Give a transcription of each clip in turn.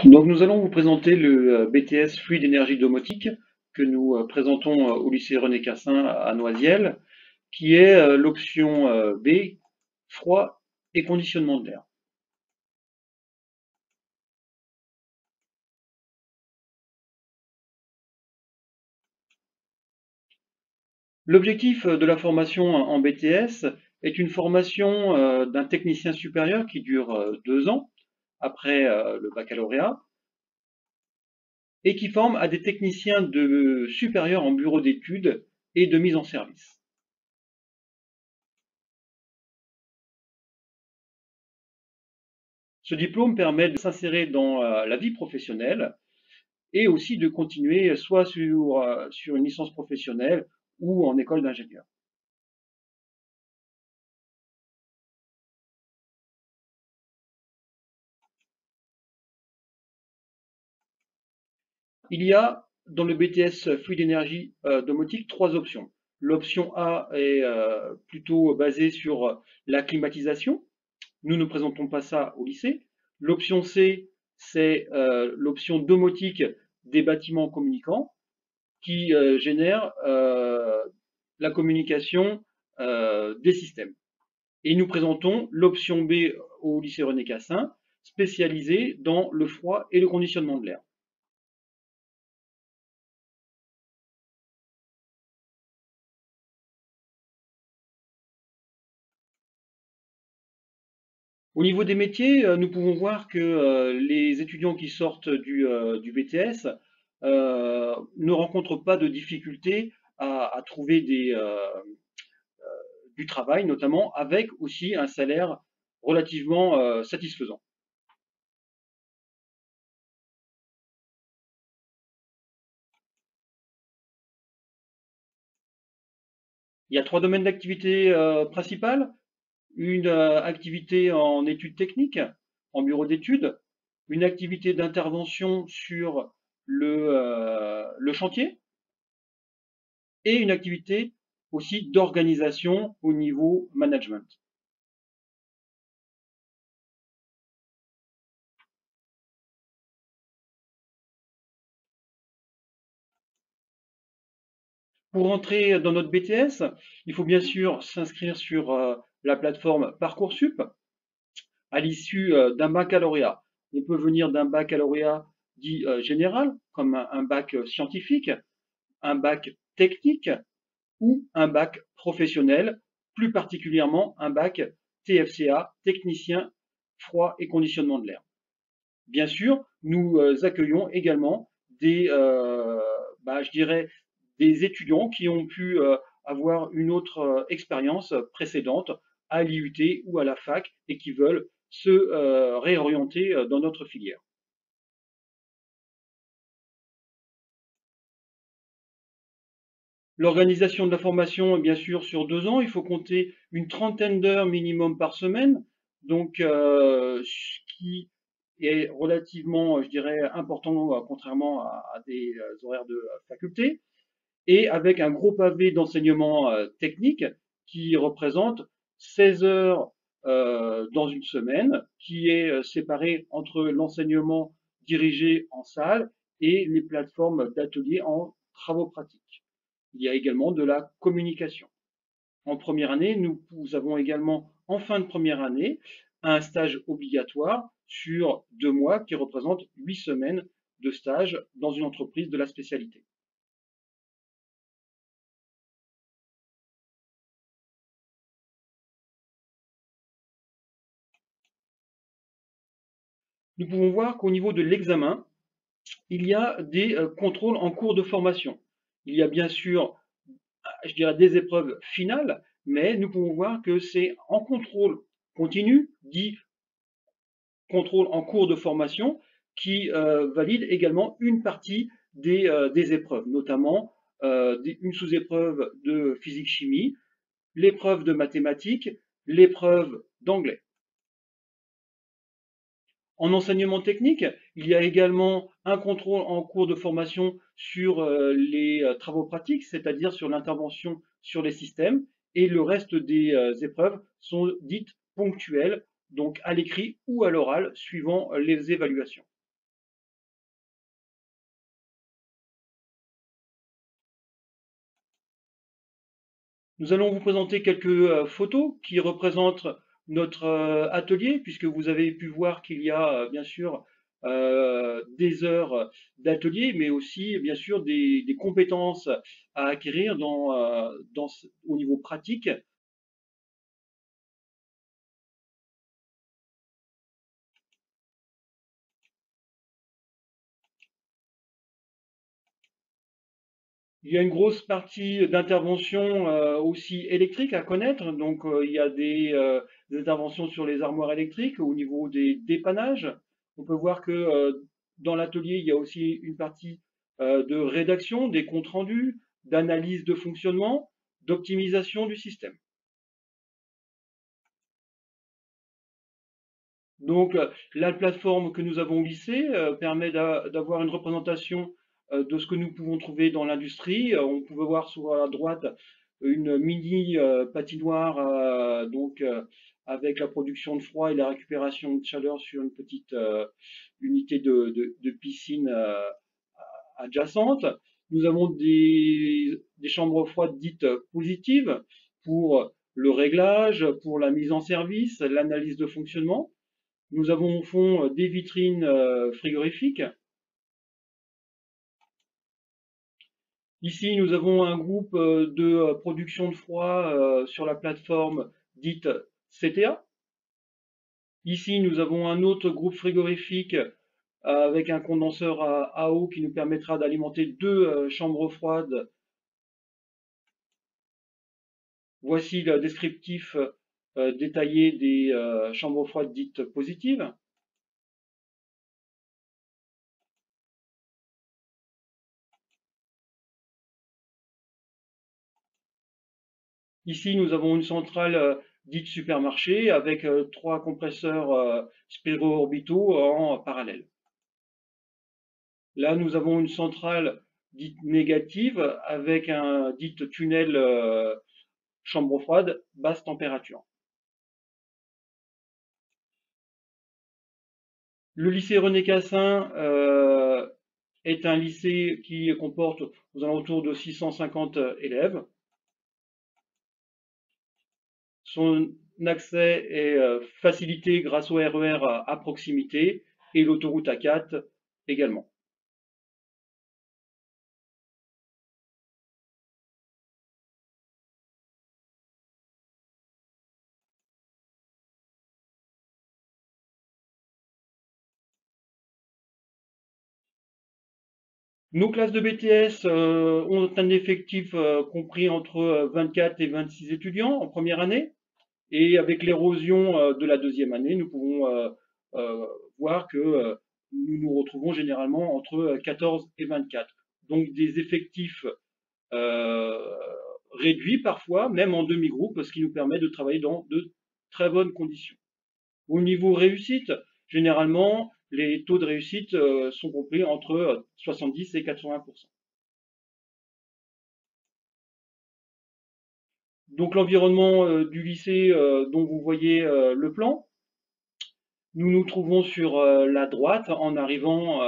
Donc nous allons vous présenter le BTS Fluide Énergie Domotique que nous présentons au lycée René Cassin à Noisiel, qui est l'option B, froid et conditionnement de l'air. L'objectif de la formation en BTS est une formation d'un technicien supérieur qui dure 2 ans après le baccalauréat et qui forme à des techniciens supérieurs en bureau d'études et de mise en service. Ce diplôme permet de s'insérer dans la vie professionnelle et aussi de continuer soit sur une licence professionnelle ou en école d'ingénieur. Il y a dans le BTS Fluide Énergie Domotique 3 options. L'option A est plutôt basée sur la climatisation. Nous ne présentons pas ça au lycée. L'option C, c'est l'option domotique des bâtiments communicants qui génère la communication des systèmes. Et nous présentons l'option B au lycée René Cassin, spécialisée dans le froid et le conditionnement de l'air. Au niveau des métiers, nous pouvons voir que les étudiants qui sortent du BTS ne rencontrent pas de difficultés à trouver du travail, notamment avec aussi un salaire relativement satisfaisant. Il y a 3 domaines d'activité principales. Une activité en études techniques, en bureau d'études, une activité d'intervention sur le chantier et une activité aussi d'organisation au niveau management. Pour entrer dans notre BTS, il faut bien sûr s'inscrire sur la plateforme Parcoursup à l'issue d'un baccalauréat. On peut venir d'un baccalauréat dit général, comme un bac scientifique, un bac technique ou un bac professionnel, plus particulièrement un bac TFCA, technicien froid et conditionnement de l'air. Bien sûr, nous accueillons également je dirais, des étudiants qui ont pu avoir une autre expérience précédente à l'IUT ou à la fac et qui veulent se réorienter dans notre filière. L'organisation de la formation est bien sûr sur 2 ans. Il faut compter une trentaine d'heures minimum par semaine, donc ce qui est relativement, je dirais, important, contrairement à des horaires de faculté, et avec un gros pavé d'enseignement technique qui représente 16 heures dans une semaine, qui est séparé entre l'enseignement dirigé en salle et les plateformes d'ateliers en travaux pratiques. Il y a également de la communication. En première année, nous avons également, en fin de première année, un stage obligatoire sur 2 mois qui représente 8 semaines de stage dans une entreprise de la spécialité. Nous pouvons voir qu'au niveau de l'examen, il y a des contrôles en cours de formation. Il y a bien sûr, je dirais, des épreuves finales, mais nous pouvons voir que c'est en contrôle continu, dit contrôle en cours de formation, qui valide également une partie des épreuves, notamment une sous-épreuve de physique-chimie, l'épreuve de mathématiques, l'épreuve d'anglais. En enseignement technique, il y a également un contrôle en cours de formation sur les travaux pratiques, c'est-à-dire sur l'intervention sur les systèmes, et le reste des épreuves sont dites ponctuelles, donc à l'écrit ou à l'oral, suivant les évaluations. Nous allons vous présenter quelques photos qui représentent notre atelier, puisque vous avez pu voir qu'il y a bien sûr des heures d'atelier, mais aussi bien sûr des compétences à acquérir au niveau pratique. Il y a une grosse partie d'intervention aussi électrique à connaître. Donc, il y a des interventions sur les armoires électriques au niveau des dépannages. On peut voir que dans l'atelier, il y a aussi une partie de rédaction, des comptes rendus, d'analyse de fonctionnement, d'optimisation du système. Donc, la plateforme que nous avons lissée permet d'avoir une représentation de ce que nous pouvons trouver dans l'industrie. On peut voir sur la droite une mini patinoire avec la production de froid et la récupération de chaleur sur une petite unité de piscine adjacente. Nous avons des chambres froides dites positives pour le réglage, pour la mise en service, l'analyse de fonctionnement. Nous avons au fond des vitrines frigorifiques. Ici, nous avons un groupe de production de froid sur la plateforme dite CTA. Ici, nous avons un autre groupe frigorifique avec un condenseur à eau qui nous permettra d'alimenter deux chambres froides. Voici le descriptif détaillé des chambres froides dites positives. Ici, nous avons une centrale dite supermarché avec trois compresseurs spiro-orbitaux en parallèle. Là, nous avons une centrale dite négative avec un dite tunnel chambre froide basse température. Le lycée René Cassin est un lycée qui comporte aux alentours de 650 élèves. Son accès est facilité grâce au RER à proximité et l'autoroute A4 également. Nos classes de BTS ont un effectif compris entre 24 et 26 étudiants en première année. Et avec l'érosion de la deuxième année, nous pouvons voir que nous nous retrouvons généralement entre 14 et 24. Donc des effectifs euh, réduits parfois, même en demi-groupe, ce qui nous permet de travailler dans de très bonnes conditions. Au niveau réussite, généralement, les taux de réussite sont compris entre 70 et 80%. Donc l'environnement du lycée dont vous voyez le plan, nous nous trouvons sur la droite en arrivant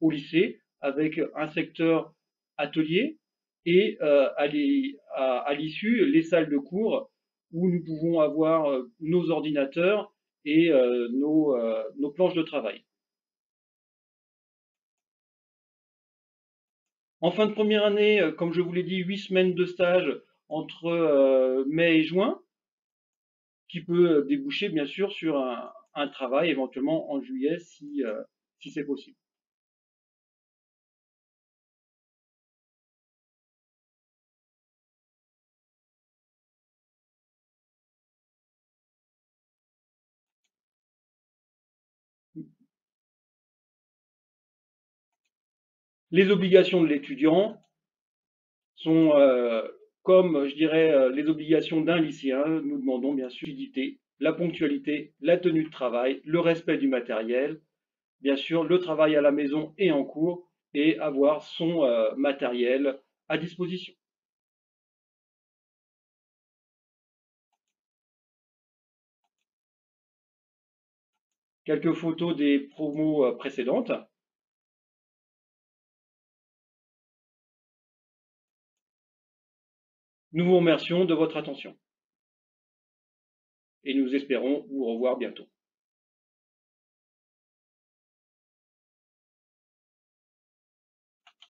au lycée avec un secteur atelier et à l'issue les salles de cours où nous pouvons avoir nos ordinateurs et nos planches de travail. En fin de première année, comme je vous l'ai dit, 8 semaines de stage entre mai et juin, qui peut déboucher bien sûr sur un travail éventuellement en juillet si c'est possible. Les obligations de l'étudiant sont comme, je dirais, les obligations d'un lycéen. Nous demandons bien sûr l'assiduité, la ponctualité, la tenue de travail, le respect du matériel, bien sûr le travail à la maison et en cours, et avoir son matériel à disposition. Quelques photos des promos précédentes. Nous vous remercions de votre attention et nous espérons vous revoir bientôt.